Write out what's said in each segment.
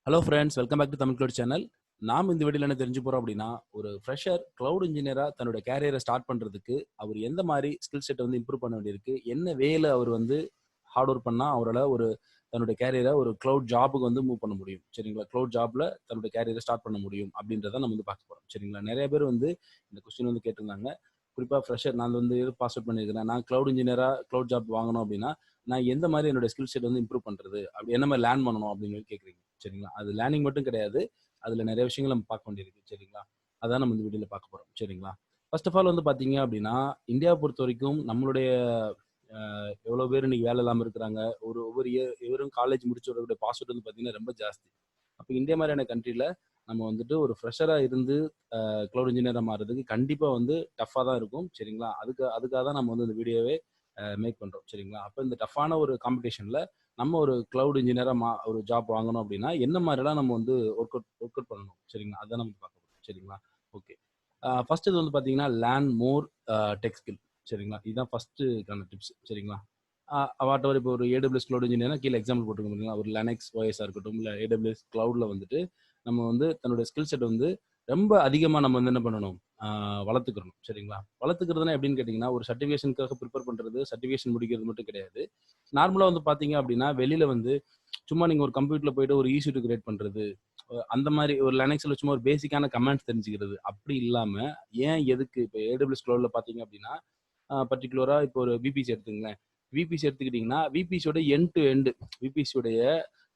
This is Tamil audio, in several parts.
Hello friends, welcome back to Tamil cloud channel. நாம் இந்த வீடியோல என்ன தெரிஞ்சு போறோம் அப்படின்னா, ஒரு ஃப்ரெஷர் கிளவுட் இன்ஜினியரா தன்னோட கேரியரை ஸ்டார்ட் பண்றதுக்கு அவர் எந்த மாதிரி ஸ்கில் செட்டை வந்து இம்ப்ரூவ் பண்ண வேண்டியிருக்கு, என்ன வேல அவர் வந்து ஹார்ட் ஒர்க் பண்ணா அவரால் ஒரு தன்னோட கேரியரை ஒரு கிளவுட் ஜாபுக்கு வந்து மூவ் பண்ண முடியும். சரிங்களா? கிளவுட் ஜாப்ல தன்னோட கேரியரை ஸ்டார்ட் பண்ண முடியும் அப்படின்றத நம்ம வந்து பார்க்க போறோம். சரிங்களா? நிறைய பேர் வந்து இந்த கொஸ்டின் வந்து கேட்டிருந்தாங்க. குறிப்பாக ஃப்ரெஷர் நான் வந்து பாஸ் அவுட் பண்ணியிருக்கிறேன், நான் கிளவுட் இன்ஜினியரா கிளவுட் ஜாப் வாங்கணும் அப்படின்னா நான் எந்த மாதிரி என்னோட ஸ்கில் செட் வந்து இம்ப்ரூவ் பண்றது, அப்படி என்ன மாதிரி லேர்ன் பண்ணணும் அப்படின்னு கேட்குறீங்க. சரிங்களா? அது லேர்னிங் மட்டும் கிடையாது, அதுல நிறைய விஷயங்கள் நம்ம பார்க்க வேண்டியிருக்கு. சரிங்களா? அதான் நம்ம இந்த வீடியோல பார்க்க போறோம். சரிங்களா? ஃபர்ஸ்ட் ஆஃப் ஆல் வந்து பாத்தீங்க அப்படின்னா, இந்தியாவை பொறுத்த வரைக்கும் நம்மளுடைய எவ்வளோ பேர் இன்னைக்கு வேலை இல்லாமல் இருக்கிறாங்க. ஒவ்வொரு இயரும் காலேஜ் முடிச்சவருடைய பாஸ் அவுட் வந்து பார்த்தீங்கன்னா ரொம்ப ஜாஸ்தி. அப்போ இந்தியா மாதிரியான கண்ட்ரியில் நம்ம வந்துட்டு ஒரு ஃப்ரெஷராக இருந்து கிளவுட் இன்ஜினியராக மாறுறதுக்கு கண்டிப்பாக வந்து டஃப்பாக தான் இருக்கும். சரிங்களா? அதுக்காக தான் நம்ம வந்து இந்த வீடியோவே மேக் பண்ணுறோம். சரிங்களா? அப்போ இந்த டஃப்பான ஒரு காம்படிஷனில் நம்ம ஒரு கிளவுட் இன்ஜினியராக ஒரு ஜாப் வாங்கணும் அப்படின்னா என்ன மாதிரிலாம் நம்ம வந்து ஒர்க் அவுட் பண்ணணும். சரிங்களா? அதான் நம்ம பார்க்க போகிறோம். சரிங்களா? ஓகே. ஃபர்ஸ்ட் இது வந்து பார்த்தீங்கன்னா லேர்ன் மோர் டெக் ஸ்கில். சரிங்களா? இதுதான் ஃபர்ஸ்ட்டுக்கான டிப்ஸ். சரிங்களா? வாட் எவர் இப்போ ஒரு AWS கிளவுட் இன்ஜினியர்னா கீழே எக்ஸாம்பிள் போட்டுருக்க முடியுங்களா, ஒரு லினக்ஸ் ஓஎஸ்ஸாக இருக்கட்டும், இல்லை AWS கிளவுடில் வந்துட்டு நம்ம வந்து தன்னோட ஸ்கில் செட் வந்து ரொம்ப அதிகமாக நம்ம வந்து என்ன பண்ணணும், வளர்த்துக்கணும். சரிங்களா? வளர்த்துக்கிறதுனா எப்படின்னு கேட்டிங்கன்னா, ஒரு சர்டிஃபிகேஷனுக்காக ப்ரிப்பேர் பண்ணுறது, சர்டிஃபிகேஷன் முடிக்கிறது மட்டும் கிடையாது. நார்மலாக வந்து பார்த்தீங்க அப்படின்னா வெளியில் வந்து சும்மா நீங்கள் ஒரு கம்ப்யூட்டரில் போயிட்டு ஒரு ஈஸி கிரியேட் பண்ணுறது, அந்த மாதிரி ஒரு லினக்ஸில் சும்மா ஒரு பேசிக்கான கமாண்ட்ஸ் தெரிஞ்சுக்கிறது அப்படி இல்லாமல், ஏன் எதுக்கு இப்போ AWS கிளவுடில் பார்த்தீங்க அப்படின்னா பர்டிகுலரா இப்போ ஒரு விபிசி எடுத்துங்களேன். விபிசி எடுத்துக்கிட்டீங்கன்னா, விபிசியோட எண்ட் டு எண்ட் விபிசியோடைய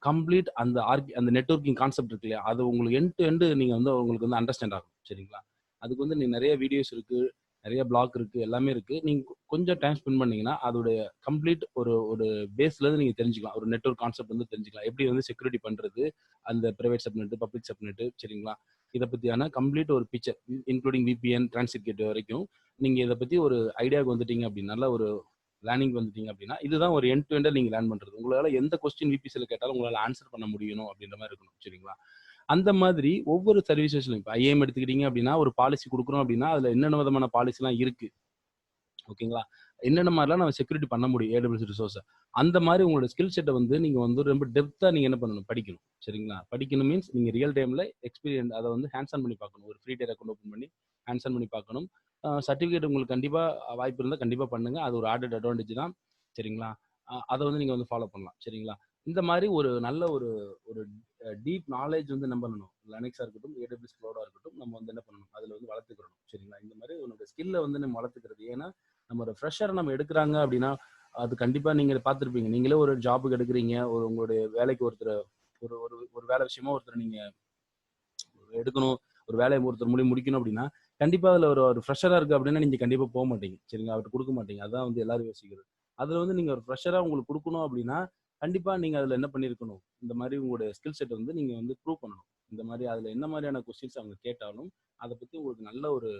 கம்ப்ளீட் அந்த நெட்வொர்க்கிங் கான்செப்ட் இருக்கு இல்லையா? அது உங்களுக்கு எண்ட் டு எண்ட் நீங்க வந்து உங்களுக்கு வந்து அண்டர்ஸ்டாண்ட் ஆகும். சரிங்களா? அதுக்கு வந்து நிறைய வீடியோஸ் இருக்கு, நிறைய பிளாக் இருக்கு, எல்லாமே இருக்கு. நீங்க கொஞ்சம் டைம் ஸ்பெண்ட் பண்ணீங்கன்னா, அதோடைய கம்ப்ளீட் ஒரு ஒரு பேஸ்ல இருந்து நீங்க தெரிஞ்சுக்கலாம். ஒரு நெட்வொர்க் கான்செப்ட் வந்து தெரிஞ்சுக்கலாம். எப்படி வந்து செக்யூரிட்டி பண்றது, அந்த பிரைவேட் சப்நெட், பப்ளிக் சப்நெட், சரிங்களா? இத பத்தியான கம்ப்ளீட் ஒரு picture including VPN, transit gate வரைக்கும் நீங்க இத பத்தி ஒரு ஐடியாவுக்கு வந்துட்டீங்க அப்படின்னா, நல்ல ஒரு லேர்னிங் வந்துட்டீங்க அப்படின்னா, இதுதான் ஒரு எண்ட் டு எண்டா நீங்க லேர்ன் பண்றது. உங்களால எந்த கொஸ்டின் விபிசில கேட்டாலும் உங்களால ஆன்சர் பண்ண முடியணும் அப்படின்ற மாரி இருக்கணும். சரிங்களா? அந்த மாதிரி ஒவ்வொரு சர்வீசஸ்லயும் இப்ப ஐஏஎம் எடுத்துக்கிட்டீங்க அப்படின்னா, ஒரு பாலிசி குடுக்குறோம் அப்படின்னா, அதுல என்னென்ன விதமான பாலிசிலாம் இருக்கு. ஓகேங்களா? என்னென்ன மாரிலாம் நம்ம செக்யூரிட்டி பண்ண முடியும் AWS ரிசோர்ஸ. அந்த மாரி உங்களோட ஸ்கில் செட்ட வந்து நீங்க வந்து ரொம்ப டெப்த்தா நீங்க என்ன பண்ணணும்? படிக்கணும். சரிங்களா? படிக்கணும் மீன்ஸ் நீங்க ரியல் டைம்ல அத வந்து ஹேண்ட்ஸ் ஆன் பண்ணி பார்க்கணும். ஒரு ஃப்ரீ டயர் அக்கவுண்ட் ஓப்பன் பண்ணி ஹேண்ட்ஸ் ஆன் பண்ணி பார்க்கணும். சர்டிஃபிகேட் உங்களுக்கு கண்டிப்பா வாய்ப்பு இருந்தா கண்டிப்பா பண்ணுங்க. அது ஒரு ஆடட் அட்வான்டேஜ் தான். சரிங்களா? அத வந்து நீங்க வந்து ஃபாலோ பண்ணலாம். சரிங்களா? இந்த மாரி ஒரு நல்ல ஒரு ஒரு டீப் நாலேட்ஜ் வந்து என்ன பண்ணணும்? லினக்ஸா இருக்கட்டும், AWS கிளவுடா இருக்கட்டும், நம்ம வந்து என்ன பண்ணணும்? அதுல வந்து வளர்த்துக்கிறணும். சரிங்களா? இந்த மாரி உன்னோட ஸ்கில்ல வந்து நம்ம வளர்த்துக்கிறது. ஏன்னா நம்ம ஒரு ஃப்ரெஷரை நம்ம எடுக்கிறாங்க அப்படின்னா, அது கண்டிப்பா நீங்க பார்த்துருப்பீங்க. நீங்களே ஒரு ஜாபுக்கு எடுக்குறீங்க. உங்களுடைய வேலைக்கு ஒரு ஒரு ஒரு வேலை விஷயமா ஒருத்தர நீங்க எடுக்கணும். ஒரு வேலைய ஒருத்தர் முடிக்கணும் அப்படின்னா, கண்டிப்பா அதுல ஒரு ஒரு ஃப்ரெஷரா இருக்கு அப்படின்னா, நீங்க கண்டிப்பா மாட்டீங்க. சரிங்களா? அவர்ட்ட குடுக்க மாட்டீங்க. அதான் வந்து எல்லாரும் யோசிக்கிறது. அதுல வந்து நீங்க ஒரு ஃப்ரெஷரா உங்களுக்கு குடுக்கணும் அப்படின்னா, கண்டிப்பா நீங்க அதுல என்ன பண்ணியிருக்கணும்? இந்த மாரி உங்களுடைய ஸ்கில் செட் வந்து நீங்க வந்து ப்ரூவ் பண்ணணும். இந்த மாரி அதுல என்ன மாரியான கொஸ்டின்ஸ் அவங்க கேட்டாலும், அத பத்தி உங்களுக்கு நல்ல ஒரு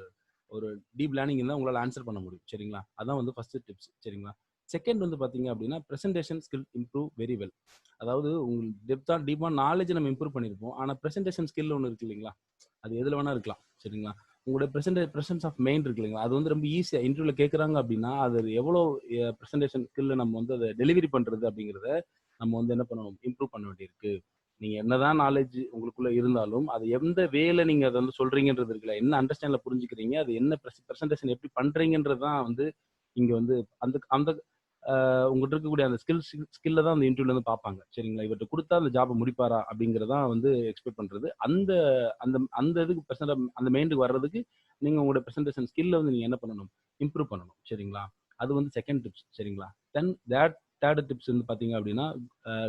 ஒரு டீப் லேர்னிங் இருந்தா உங்களால ஆன்சர் பண்ண முடியும். சரிங்களா? அதான் வந்து ஃபர்ஸ்ட் டிப்ஸ். சரிங்களா? செகண்ட் வந்து பார்த்தீங்க அப்படின்னா, presentation skill improve very well. அதாவது உங்களுக்கு டீப்பா நாலேட்ஜ் நம்ம இம்ப்ரூவ் பண்ணியிருப்போம். ஆனா பிரசன்டேஷன் ஸ்கில் ஒண்ணு இருக்கு இல்லைங்களா? அது எதுல வேணா இருக்கலாம். சரிங்களா? உங்களுடைய பிரசன்ஸ் ஆஃப் மெயின் இருக்கு இல்லைங்களா? அது வந்து ரொம்ப ஈஸியா இன்டர்வியூல கேட்கறாங்க அப்படின்னா, அது எவ்வளோ பிரசன்டேஷன் ஸ்கில் நம்ம வந்து அத டெலிவரி பண்றது அப்படிங்கிறத நம்ம வந்து என்ன பண்ணணும்? இம்ப்ரூவ் பண்ண வேண்டியிருக்கு. நீங்க என்னதான் நாலேட்ஜ் உங்களுக்குள்ள இருந்தாலும், அது எந்த வேல நீங்க அத வந்து சொல்றீங்கன்றது இருக்குல்ல. என்ன அண்டர்ஸ்டாண்ட்ல புரிஞ்சுக்கிறீங்க, அது என்ன பிரசன்டேஷன் எப்படி பண்றீங்கன்றது தான் வந்து இங்க வந்து அந்த அந்த உங்கள்ட்ட இருக்கக்கூடிய அந்த ஸ்கில்ல தான் அந்த இன்டர்வியூல வந்து பார்ப்பாங்க. சரிங்களா? இவர்ட்ட குடுத்தா அந்த ஜாப்ப முடிப்பாரா? அப்படிங்கிறதான் வந்து எக்ஸ்பெக்ட் பண்றது. அந்த அந்த அந்த இதுக்கு அந்த மைண்டுக்கு வர்றதுக்கு நீங்க உங்களோட பிரசன்டேஷன் ஸ்கில்ல வந்து நீங்க என்ன பண்ணணும்? இம்ப்ரூவ் பண்ணணும். சரிங்களா? அது வந்து செகண்ட் டிப்ஸ். சரிங்களா? தென் தேர்ட் டிப்ஸ் வந்து பார்த்தீங்க அப்படின்னா,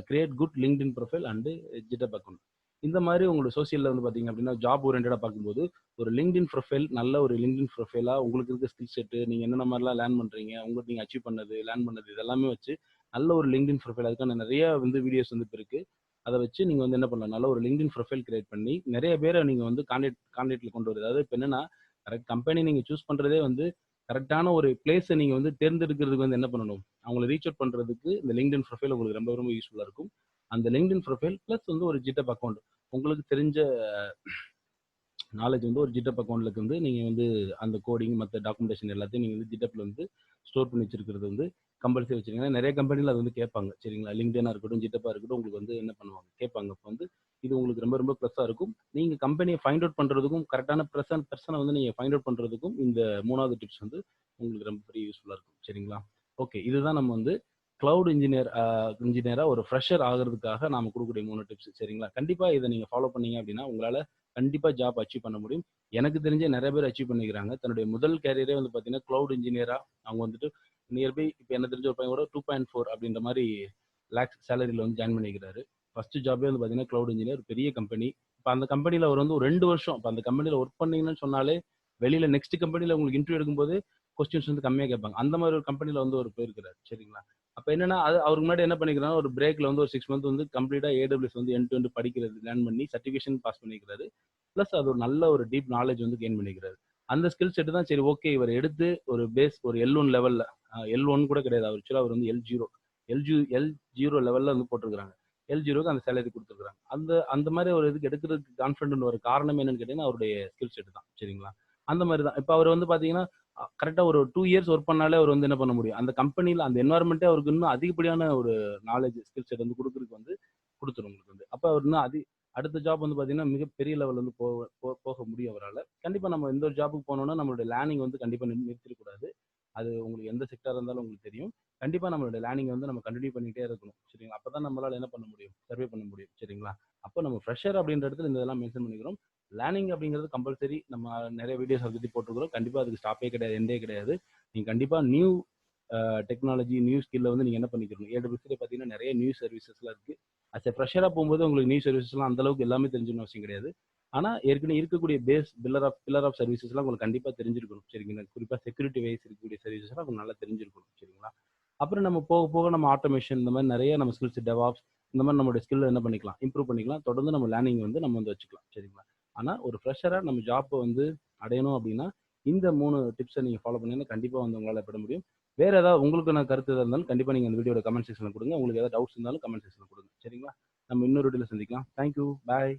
create good LinkedIn profile and GitHub account. இந்த மாரி உங்களோட சோசியல்ல வந்து பார்த்தீங்க அப்படின்னா, ஜாப் ஓரியன்டடா பார்க்கும்போது, ஒரு லிங்க்டின் ப்ரொஃபைல் நல்ல ஒரு லிங்க்டின் ப்ரொஃபைலா உங்களுக்கு இருக்க ஸ்கில் செட், நீங்க என்னென்ன மாரிலாம் லேர்ன் பண்றீங்க, உங்களுக்கு நீங்க அச்சீவ் பண்ணது, லேர்ன் பண்ணது இது எல்லாமே வச்சு, நல்ல ஒரு லிங்க்டின் ப்ரொஃபைல் அதுக்கான நெறைய வந்து வீடியோஸ் வந்து இப்ப இருக்கு. அத வச்சு நீங்க வந்து என்ன பண்ணலாம், நல்ல ஒரு லிங்க்டின் ப்ரொஃபைல் கிரியேட் பண்ணி, நெறைய பேர நீங்க வந்து கான்டாக்ட்ல கொண்டு வரது. அதாவது இப்ப என்னன்னா, கரெக்ட் கம்பெனி நீங்க சூஸ் பண்றதே வந்து கரெக்ட்டான ஒரு பிளேஸ நீங்க வந்து தேர்ந்தெடுக்கிறதுக்கு வந்து என்ன பண்ணணும், அவங்கள ரீச் அவுட் பண்றதுக்கு இந்த லிங்க்டின் ப்ரொஃபைல் உங்களுக்கு ரொம்ப ரொம்ப யூஸ்ஃபுல்லா இருக்கும். அந்த லிங்க்டின் ப்ரொஃபைல் பிளஸ் வந்து ஒரு ஜிட்டப் அக்கவுண்ட். உங்களுக்கு தெரிஞ்ச நாலேட்ஜ் வந்து ஒரு ஜிட்டப் அக்கவுண்ட்ல வந்து நீங்க வந்து அந்த கோடிங் மத்த டாக்குமெண்டேஷன் எல்லாத்தையும் நீங்க வந்து ஜிட்டப்ல வந்து ஸ்டோர் பண்ணி வச்சிருக்கிறது வந்து கம்பல்சரி வச்சிருக்கீங்க. நெறைய கம்பெனில அது வந்து கேட்பாங்க. சரிங்களா? லிங்க்டினா இருக்கட்டும், ஜிட்டப்பா இருக்கட்டும் உங்களுக்கு வந்து என்ன பண்ணுவாங்க கேட்பாங்க. அப்ப வந்து இது உங்களுக்கு ரொம்ப ரொம்ப ப்ளஸ்ஸாக இருக்கும். நீங்கள் கம்பெனியை ஃபைண்ட் அவுட் பண்ணுறதுக்கும் கரெக்டான பர்சனை வந்து நீங்கள் ஃபைண்ட் அவுட் பண்ணுறதுக்கும் இந்த 3வது டிப்ஸ் வந்து உங்களுக்கு ரொம்ப பெரிய யூஸ்ஃபுல்லாக இருக்கும். சரிங்களா? ஓகே, இதுதான் நம்ம வந்து கிளவுட் இன்ஜினியராக ஒரு ஃப்ரெஷர் ஆகிறதுக்காக நாம கொடுக்கக்கூடிய 3 டிப்ஸ். சரிங்களா? கண்டிப்பாக இதை நீங்கள் ஃபாலோ பண்ணீங்க அப்படின்னா உங்களால் கண்டிப்பாக ஜாப் அச்சீவ் பண்ண முடியும். எனக்கு தெரிஞ்ச நிறைய பேர் அச்சீவ் பண்ணிக்கிறாங்க. தன்னுடைய முதல் கேரியரே வந்து பார்த்தீங்கன்னா கிளவுட் இன்ஜினியராக அவங்க வந்துட்டு நியர்பை இப்போ என்ன தெரிஞ்ச ஒரு பையன் கூட 2.4 அப்படின்ற மாதிரி லேக்ஸ் சேலரியில் வந்து ஜாயின் பண்ணிக்கிறாரு. ஃபர்ஸ்ட் ஜாபே வந்து பார்த்தீங்கன்னா கிளவுட் இன்ஜினியர், பெரிய கம்பெனி. இப்போ அந்த கம்பெனியில் அவர் வந்து ஒரு 2 வருஷம் இப்போ அந்த கம்பெனியில் ஒர்க் பண்ணீங்கன்னு சொன்னாலே வெளியில் நெக்ஸ்ட் கம்பெனியில் உங்களுக்கு இன்டர்வியூ எடுக்கும்போது கொஸ்டின்ஸ் வந்து கம்மியாக கேட்பாங்க. அந்த மாதிரி ஒரு கம்பெனியில் வந்து ஒரு போயிருக்கிறார். சரிங்களா? அப்போ என்னன்னா அவருக்கு முன்னாடி என்ன பண்ணிக்கிறாங்க, ஒரு பிரேக்ல வந்து ஒரு 6 மந்த் வந்து கம்ப்ளீட்டாக AWS வந்து எண்ட் டு எண்ட் படிக்கிறது லேர்ன் பண்ணி சர்டிஃபிகேஷன் பாஸ் பண்ணிக்கிறாரு. ப்ளஸ் அது ஒரு நல்ல ஒரு டீப் நாலேஜ் வந்து கெயின் பண்ணிக்கிறாரு. அந்த ஸ்கில் செட் தான் சரி ஓகே இவர் எடுத்து ஒரு பேஸ் ஒரு L1 லெவலில், L1 கூட கிடையாது, அவர் வந்து L0 லெவலில் வந்து போட்டிருக்கிறாங்க. L0க்கு அந்த சேலரி கொடுத்துருக்காங்க. அந்த அந்த மாதிரி ஒரு இதுக்கு எடுக்கிறதுக்கு கான்ஃபிடென்ட் ஒரு காரணம் என்னன்னு கேட்டீங்கன்னா அவருடைய ஸ்கில் செட் தான். சரிங்களா? அந்த மாதிரி தான் இப்போ அவர் வந்து பார்த்தீங்கன்னா கரெக்டாக ஒரு 2 இயர்ஸ் ஒர்க் பண்ணாலே அவர் வந்து என்ன பண்ண முடியும், அந்த கம்பெனியில் அந்த என்வாரன்மெண்ட்டே அவருக்கு இன்னும் அதிகப்படியான ஒரு நாலேஜ் ஸ்கில் செட் வந்து கொடுக்குறதுக்கு வந்து கொடுத்துரும் உங்களுக்கு வந்து. அப்போ அவர் இன்னும் அடுத்த ஜாப் வந்து பார்த்தீங்கன்னா மிகப்பெரிய லெவல் வந்து போக முடியும் அவரால். கண்டிப்பாக நம்ம எந்த ஒரு ஜாபுக்கு போனோம்னா நம்மளுடைய லேர்னிங் வந்து கண்டிப்பாக நிறுத்திடக்கூடாது. அது உங்களுக்கு எந்த செக்டார் இருந்தாலும் உங்களுக்கு தெரியும். கண்டிப்பாக நம்மளோட லேர்னிங் வந்து நம்ம கண்டினியூ பண்ணிகிட்டே இருக்கணும். சரிங்களா? அப்போ தான் நம்மளால் என்ன பண்ண முடியும், சர்வே பண்ண முடியும். சரிங்களா? அப்போ நம்ம ஃப்ரெஷர் அப்படின்ற இடத்துல இந்த இதெல்லாம் மென்ஷன் பண்ணிக்கிறோம். லேர்னிங் அப்படிங்கிறது கம்பல்சரி. நம்ம நிறைய வீடியோஸ் அதை பற்றி போட்டுருக்கிறோம். கண்டிப்பாக அதுக்கு ஸ்டாப்பே கிடையாது, எண்டே கிடையாது. நீங்கள் கண்டிப்பாக நியூ டெக்னாலஜி நியூ ஸ்கில்ல வந்து நீங்கள் என்ன பண்ணிக்கணும், AWS பார்த்தீங்கன்னா நிறைய நியூ சர்வீசஸ்லாம் இருக்குது. அஸ் எ ஃப்ரெஷராக போகும்போது உங்களுக்கு நியூ சர்வீசஸ்லாம் அந்த அளவுக்கு எல்லாமே தெரிஞ்சுக்கணும் அவசியம் கிடையாது. ஆனால் ஏற்கனவே இருக்கக்கூடிய பேஸ் பில்லர் ஆஃப் சர்வீசஸ்லாம் உங்களுக்கு கண்டிப்பாக தெரிஞ்சிருக்கணும். சரிங்களா? குறிப்பாக செக்யூரிட்டி வைஸ் இருக்கக்கூடிய சர்வீசஸ்லாம் உங்களுக்கு நல்லா தெரிஞ்சிருக்கணும். சரிங்களா? அப்புறம் நம்ம போக போக நம்ம ஆட்டோமேஷன் இந்த மாதிரி நிறைய நம்ம ஸ்கில்ஸ், DevOps இந்த மாதிரி நம்மளுடைய ஸ்கில் என்ன பண்ணிக்கலாம், இம்ப்ரூவ் பண்ணிக்கலாம். தொடர்ந்து நம்ம லேர்னிங் வந்து நம்ம வந்து வச்சுக்கலாம். சரிங்களா? ஆனால் ஒரு ஃப்ரெஷராக நம்ம ஜாப்பை வந்து அடையணும் அப்படின்னா இந்த 3 டிப்ஸை நீங்கள் ஃபாலோ பண்ணீங்கன்னா கண்டிப்பாக வந்து உங்களால் பெற முடியும். வேற ஏதாவது உங்களுக்கு நான் கருத்து இருந்தாலும் கண்டிப்பாக நீங்கள் அந்த வீடியோட கமெண்ட் செக்ஷனில் கொடுங்க. உங்களுக்கு ஏதாவது டவுட்ஸ் இருந்தாலும் கமெண்ட் செக்ஷனில் கொடுங்க. சரிங்களா? நம்ம இன்னொரு வீடியோவில் சந்திக்கலாம். தேங்க்யூ, பாய்.